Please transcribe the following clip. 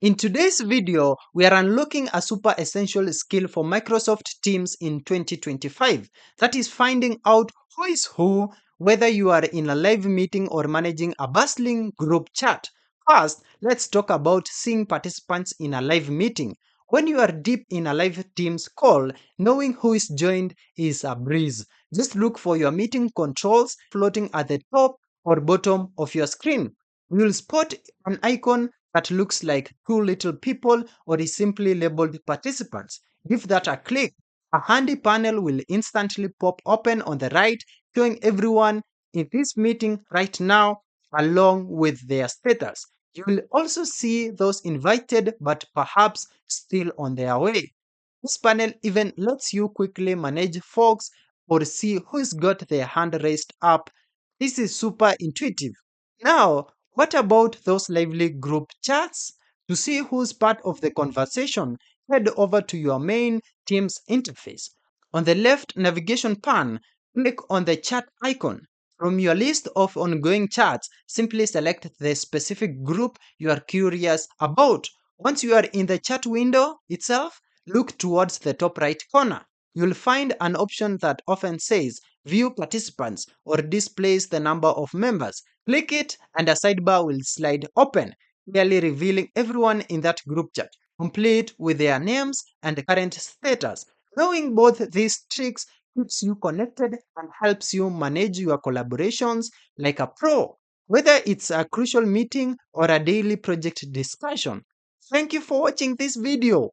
In today's video, we are unlocking a super essential skill for Microsoft Teams in 2025. That is finding out who is who, whether you are in a live meeting or managing a bustling group chat. First, let's talk about seeing participants in a live meeting. When you are deep in a live Teams call, knowing who is joined is a breeze. Just look for your meeting controls floating at the top or bottom of your screen. You will spot an icon that looks like two little people or is simply labeled participants. Give that a click. A handy panel will instantly pop open on the right, showing everyone in this meeting right now along with their status. You will also see those invited but perhaps still on their way. This panel even lets you quickly manage folks or see who's got their hand raised up. This is super intuitive. Now, what about those lively group chats? To see who's part of the conversation, head over to your main Teams interface. On the left navigation pane, click on the chat icon. From your list of ongoing chats, simply select the specific group you are curious about. Once you are in the chat window itself, look towards the top right corner. You'll find an option that often says View Participants or displays the number of members. Click it and a sidebar will slide open, clearly revealing everyone in that group chat, complete with their names and current status. Knowing both these tricks keeps you connected and helps you manage your collaborations like a pro, whether it's a crucial meeting or a daily project discussion. Thank you for watching this video.